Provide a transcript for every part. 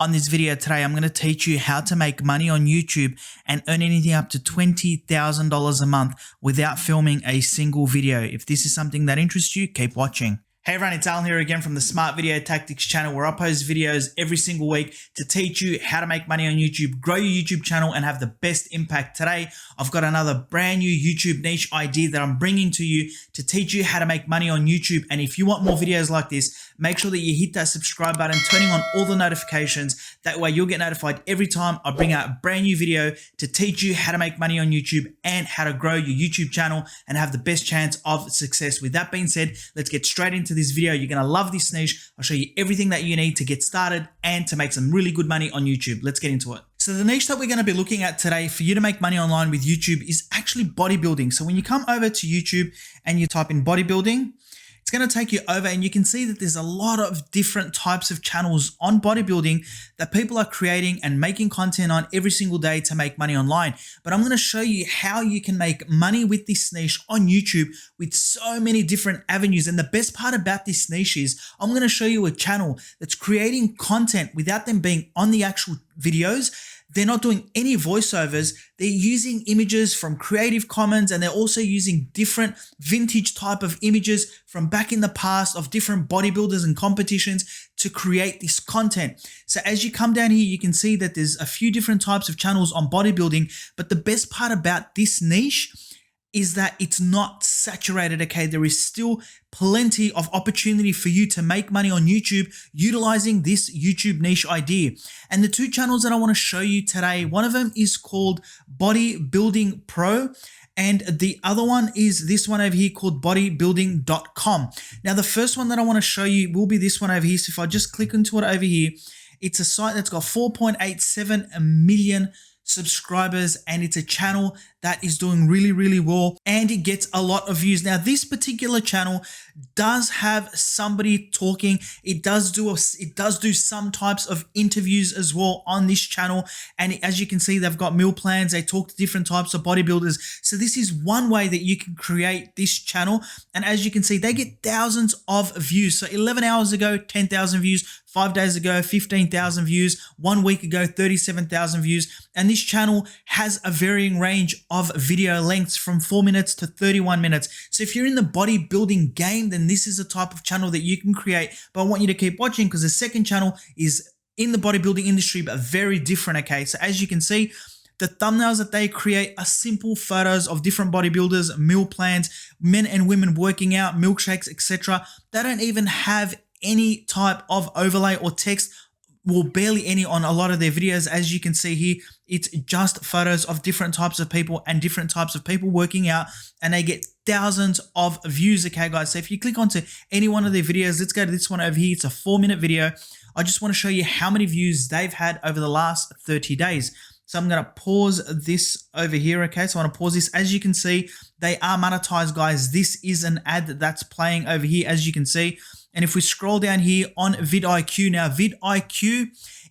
On this video today, I'm going to teach you how to make money on YouTube and earn anything up to $20,000 a month without filming a single video. If this is something that interests you, keep watching. Hey everyone, it's Alan here again from the Smart Video Tactics channel, where I post videos every single week to teach you how to make money on YouTube, grow your YouTube channel, and have the best impact. Today, I've got another brand new YouTube niche idea that I'm bringing to you to teach you how to make money on YouTube. And if you want more videos like this, make sure that you hit that subscribe button, turning on all the notifications. That way you'll get notified every time I bring out a brand new video to teach you how to make money on YouTube and how to grow your YouTube channel and have the best chance of success. With that being said, let's get straight into this video. You're going to love this niche. I'll show you everything that you need to get started and to make some really good money on YouTube. Let's get into it. So the niche that we're going to be looking at today for you to make money online with YouTube is actually bodybuilding. So when you come over to YouTube and you type in bodybuilding, it's going to take you over and you can see that there's a lot of different types of channels on bodybuilding that people are creating and making content on every single day to make money online. But I'm going to show you how you can make money with this niche on YouTube with so many different avenues. And the best part about this niche is I'm going to show you a channel that's creating content without them being on the actual videos. They're not doing any voiceovers. They're using images from Creative Commons, and they're also using different vintage type of images from back in the past of different bodybuilders and competitions to create this content. So as you come down here, you can see that there's a few different types of channels on bodybuilding, but the best part about this niche is that it's not saturated, okay? There is still plenty of opportunity for you to make money on YouTube utilizing this YouTube niche idea. And the two channels that I want to show you today, one of them is called Bodybuilding Pro, and the other one is this one over here called bodybuilding.com. Now, the first one that I want to show you will be this one over here. So if I just click into it over here, it's a site that's got 4.87 million subscribers, and it's a channel that is doing really well, and it gets a lot of views. Now, this particular channel does have somebody talking. It does do some types of interviews as well on this channel, and as you can see, they've got meal plans. They talk to different types of bodybuilders. So this is one way that you can create this channel, and as you can see, they get thousands of views. So 11 hours ago, 10,000 views. 5 days ago, 15,000 views. 1 week ago, 37,000 views. And this channel has a varying range of video lengths from 4 minutes to 31 minutes. So if you're in the bodybuilding game, then this is a type of channel that you can create. But I want you to keep watching because the second channel is in the bodybuilding industry, but very different, okay? So as you can see, the thumbnails that they create are simple photos of different bodybuilders, meal plans, men and women working out, milkshakes, etc. They don't even have any type of overlay or text, well, barely any on a lot of their videos. As you can see here, it's just photos of different types of people and different types of people working out, and they get thousands of views, okay guys? So if you click onto any one of their videos, let's go to this one over here. It's a 4-minute video. I just want to show you how many views they've had over the last 30 days. So I'm going to pause this over here, okay? So I want to pause this. As you can see, they are monetized, guys. This is an ad that's playing over here, as you can see. And if we scroll down here on vidIQ, now vidIQ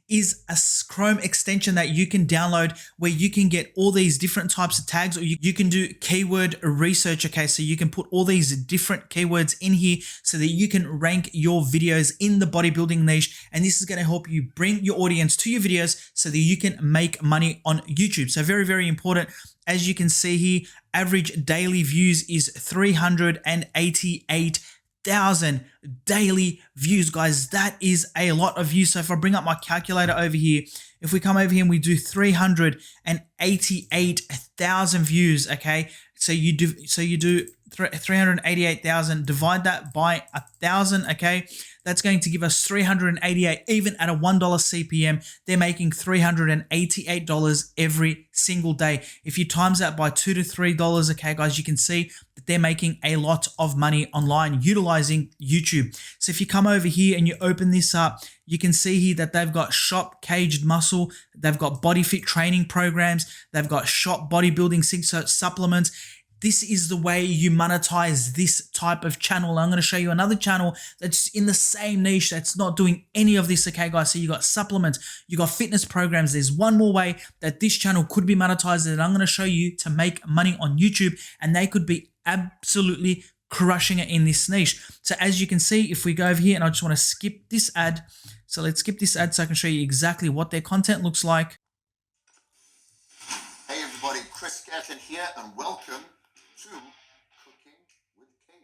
is a Chrome extension that you can download where you can get all these different types of tags, or you can do keyword research, okay? So you can put all these different keywords in here so that you can rank your videos in the bodybuilding niche. And this is going to help you bring your audience to your videos so that you can make money on YouTube. So very important. As you can see here, average daily views is 388,000 daily views, guys. That is a lot of views. So if I bring up my calculator over here, if we come over here and we do 388,000 views, okay? So you do 388,000, divide that by 1,000, okay? That's going to give us 388. Even at a $1 CPM, they're making $388 every single day. If you times that by $2 to $3, okay, guys, you can see that they're making a lot of money online utilizing YouTube. So if you come over here and you open this up, you can see here that they've got Shop Caged Muscle, they've got Body Fit training programs, they've got Shop Bodybuilding supplements. This is the way you monetize this type of channel. I'm going to show you another channel that's in the same niche that's not doing any of this, okay, guys? So you got supplements, you got fitness programs. There's one more way that this channel could be monetized that I'm going to show you to make money on YouTube, and they could be absolutely crushing it in this niche. So as you can see, if we go over here, and I just want to skip this ad. So let's skip this ad so I can show you exactly what their content looks like. Hey everybody, Chris Gatlin here and welcome to Cooking with Cage.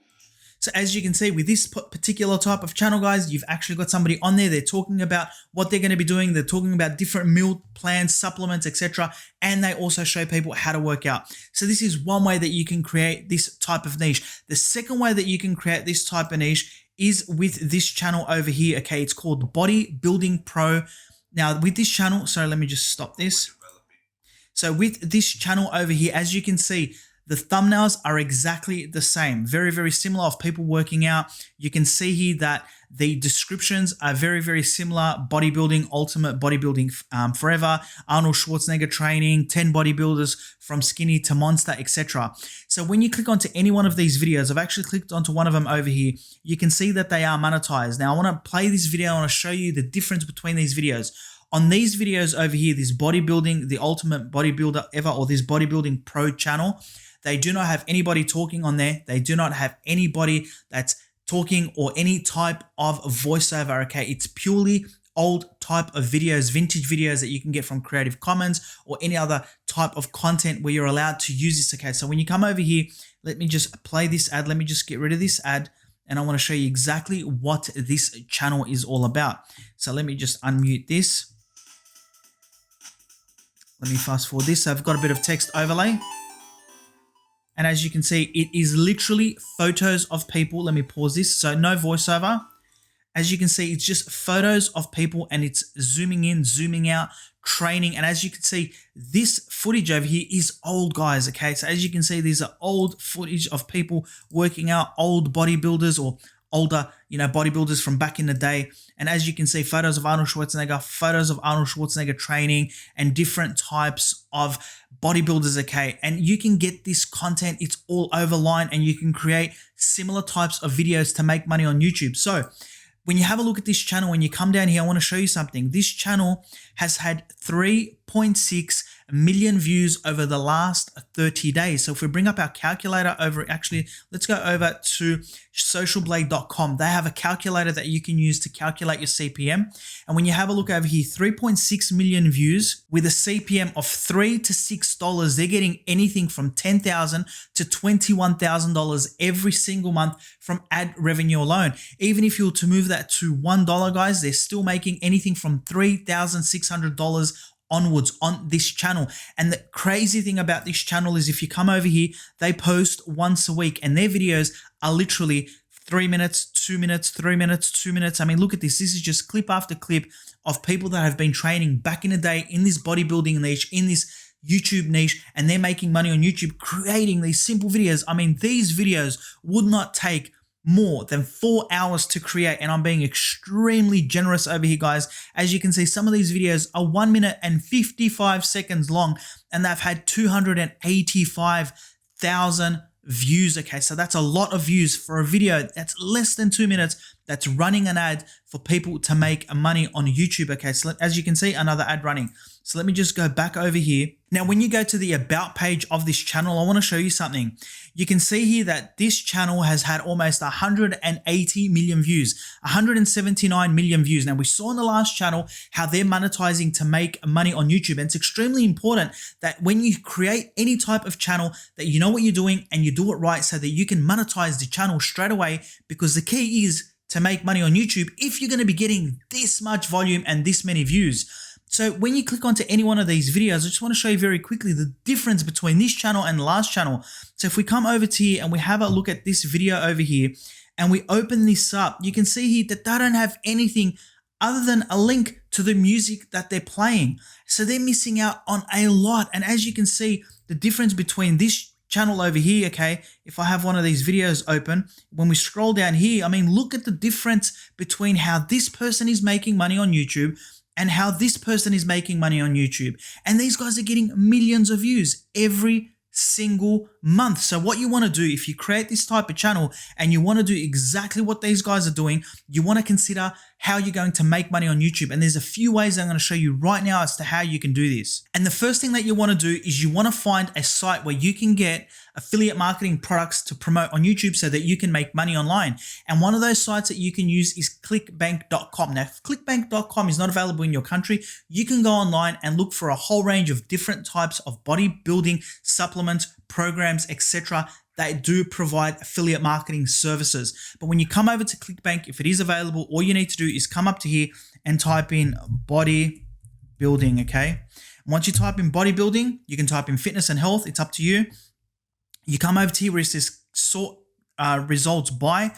So as you can see with this particular type of channel, guys, you've actually got somebody on there. They're talking about what they're going to be doing. They're talking about different meal plans, supplements, etc. And they also show people how to work out. So this is one way that you can create this type of niche. The second way that you can create this type of niche is with this channel over here. Okay, it's called Bodybuilding Pro. Now with this channel, sorry, let me just stop this. So with this channel over here, as you can see, the thumbnails are exactly the same, very, very similar of people working out. You can see here that the descriptions are very, very similar. Bodybuilding, ultimate bodybuilding forever, Arnold Schwarzenegger training, 10 bodybuilders from skinny to monster, etc. So when you click onto any one of these videos, I've actually clicked onto one of them over here, you can see that they are monetized. Now I want to play this video. I want to show you the difference between these videos. On these videos over here, this bodybuilding, the ultimate bodybuilder ever, or this bodybuilding pro channel, they do not have anybody talking on there. They do not have anybody that's talking or any type of voiceover, okay? It's purely old type of videos, vintage videos that you can get from Creative Commons or any other type of content where you're allowed to use this, okay? So when you come over here, let me just play this ad. Let me just get rid of this ad. And I want to show you exactly what this channel is all about. So let me just unmute this. Let me fast forward this. So I've got a bit of text overlay. And as you can see, it is literally photos of people. Let me pause this. So no voiceover. As you can see, it's just photos of people and it's zooming in, zooming out, training. And as you can see, this footage over here is old, guys. Okay, so as you can see, these are old footage of people working out, old bodybuilders or older, bodybuilders from back in the day. And as you can see, photos of Arnold Schwarzenegger training and different types of bodybuilders, okay? And you can get this content, it's all overline, and you can create similar types of videos to make money on YouTube. So when you have a look at this channel, when you come down here, I want to show you something. This channel has had 3.6 million views over the last 30 days. So if we bring up our calculator over, actually, let's go over to socialblade.com. They have a calculator that you can use to calculate your CPM. And when you have a look over here, 3.6 million views with a CPM of $3 to $6, they're getting anything from $10,000 to $21,000 every single month from ad revenue alone. Even if you were to move that to $1, guys, they're still making anything from $3,600 onwards on this channel. And the crazy thing about this channel is if you come over here, they post once a week and their videos are literally 3 minutes, 2 minutes, 3 minutes, 2 minutes. I mean, look at this. This is just clip after clip of people that have been training back in the day in this bodybuilding niche, in this YouTube niche, and they're making money on YouTube creating these simple videos. I mean, these videos would not take more than 4 hours to create, and I'm being extremely generous over here, guys. As you can see, some of these videos are 1 minute and 55 seconds long, and they've had 285,000 views. Okay, so that's a lot of views for a video that's less than 2 minutes, that's running an ad for people to make money on YouTube. Okay, so as you can see, another ad running. So let me just go back over here. Now, when you go to the about page of this channel, I want to show you something. You can see here that this channel has had almost 180 million views, 179 million views. Now, we saw in the last channel how they're monetizing to make money on YouTube. And it's extremely important that when you create any type of channel that you know what you're doing and you do it right so that you can monetize the channel straight away, because the key is to make money on YouTube if you're going to be getting this much volume and this many views. So when you click onto any one of these videos, I just want to show you very quickly the difference between this channel and the last channel. So if we come over to here and we have a look at this video over here and we open this up, you can see here that they don't have anything other than a link to the music that they're playing. So they're missing out on a lot. And as you can see, the difference between this channel over here, okay, if I have one of these videos open, when we scroll down here, I mean, look at the difference between how this person is making money on YouTube and how this person is making money on YouTube. And these guys are getting millions of views every single month. So what you want to do, if you create this type of channel and you want to do exactly what these guys are doing, you want to consider how you're going to make money on YouTube. And there's a few ways I'm going to show you right now as to how you can do this. And the first thing that you want to do is you want to find a site where you can get affiliate marketing products to promote on YouTube so that you can make money online. And one of those sites that you can use is clickbank.com. Now, if clickbank.com is not available in your country, you can go online and look for a whole range of different types of bodybuilding supplements, programs, etc. that do provide affiliate marketing services. But when you come over to ClickBank, if it is available, all you need to do is come up to here and type in bodybuilding, okay? Once you type in bodybuilding, you can type in fitness and health. It's up to you. You come over to here where it says sort results by.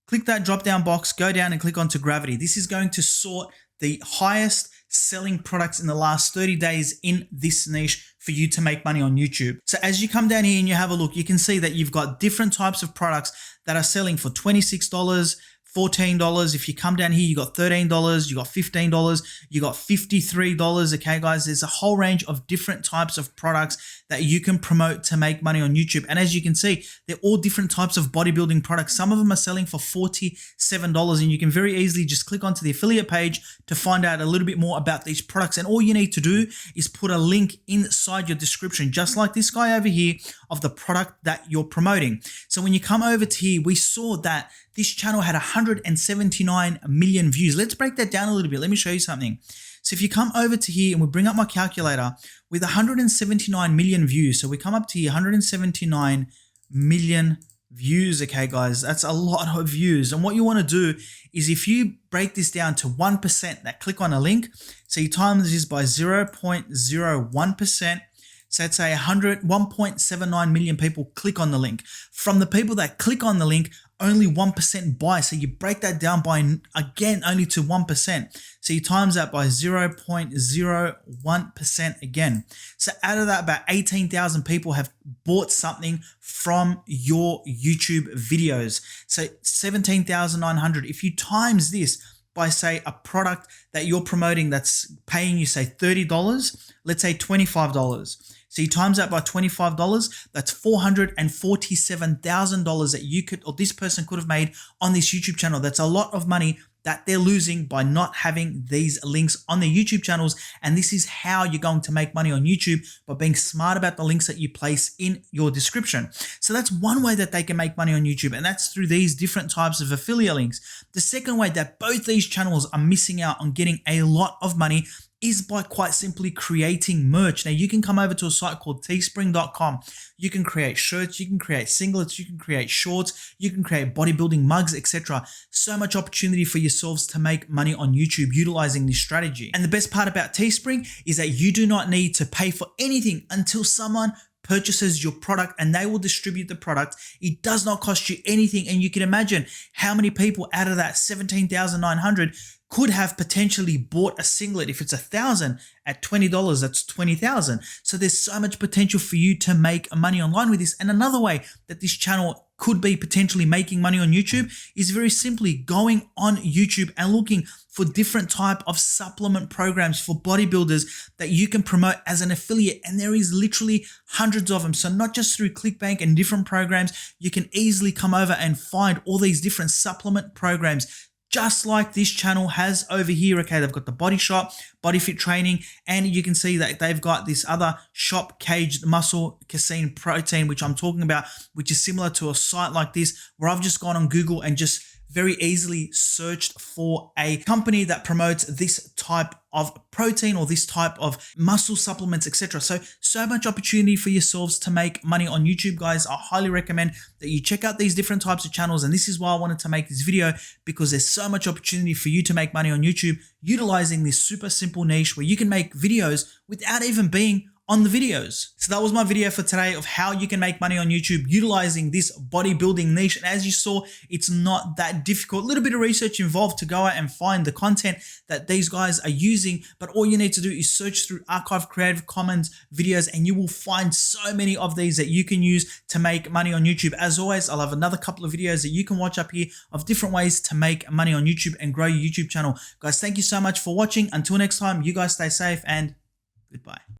Click that drop down box, go down and click onto gravity. This is going to sort the highest selling products in the last 30 days in this niche for you to make money on YouTube. So as you come down here and you have a look, you can see that you've got different types of products that are selling for $26, $14. If you come down here, you got $13, you got $15, you got $53. Okay, guys, there's a whole range of different types of products that you can promote to make money on YouTube. And as you can see, they're all different types of bodybuilding products. Some of them are selling for $47, and you can very easily just click onto the affiliate page to find out a little bit more about these products. And all you need to do is put a link inside your description, just like this guy over here, of the product that you're promoting. So when you come over to here, we saw that this channel had 179 million views. Let's break that down a little bit. Let me show you something. So if you come over to here and we bring up my calculator with 179 million views. So we come up to here, 179 million views. Okay, guys, that's a lot of views. And what you want to do is if you break this down to 1%, that click on a link. So you times this by 0.01%. So let's say 1.79 million people click on the link. From the people that click on the link, only 1% buy. So you break that down by, again, only to 1%. So you times that by 0.01% again. So out of that, about 18,000 people have bought something from your YouTube videos. So 17,900. If you times this by, say, a product that you're promoting that's paying you, say, $30, let's say $25. So you times that by $25, that's $447,000 that you could, or this person could have made on this YouTube channel. That's a lot of money that they're losing by not having these links on their YouTube channels. And this is how you're going to make money on YouTube, by being smart about the links that you place in your description. So that's one way that they can make money on YouTube, and that's through these different types of affiliate links. The second way that both these channels are missing out on getting a lot of money is by quite simply creating merch. Now you can come over to a site called teespring.com. You can create shirts, you can create singlets, you can create shorts, you can create bodybuilding mugs, etc. So much opportunity for yourselves to make money on YouTube utilizing this strategy. And the best part about Teespring is that you do not need to pay for anything until someone purchases your product, and they will distribute the product. It does not cost you anything. And you can imagine how many people out of that 17,900 could have potentially bought a singlet. If it's 1,000 at $20, that's 20,000. So there's so much potential for you to make money online with this. And another way that this channel could be potentially making money on YouTube is very simply going on YouTube and looking for different type of supplement programs for bodybuilders that you can promote as an affiliate. And there is literally hundreds of them. So not just through ClickBank and different programs, you can easily come over and find all these different supplement programs, just like this channel has over here. Okay, they've got the Body Shop, Body Fit Training, and you can see that they've got this other shop, Caged Muscle Casein Protein, which I'm talking about, which is similar to a site like this, where I've just gone on Google and just very easily searched for a company that promotes this type of protein or this type of muscle supplements, etc. So much opportunity for yourselves to make money on YouTube, guys. I highly recommend that you check out these different types of channels. And this is why I wanted to make this video, because there's so much opportunity for you to make money on YouTube utilizing this super simple niche where you can make videos without even being on the videos. So that was my video for today of how you can make money on YouTube utilizing this bodybuilding niche. And as you saw, it's not that difficult. A little bit of research involved to go out and find the content that these guys are using, but all you need to do is search through archive Creative Commons videos and you will find so many of these that you can use to make money on YouTube. As always, I'll have another couple of videos that you can watch up here of different ways to make money on YouTube and grow your YouTube channel. Guys, thank you so much for watching. Until next time, you guys stay safe and goodbye.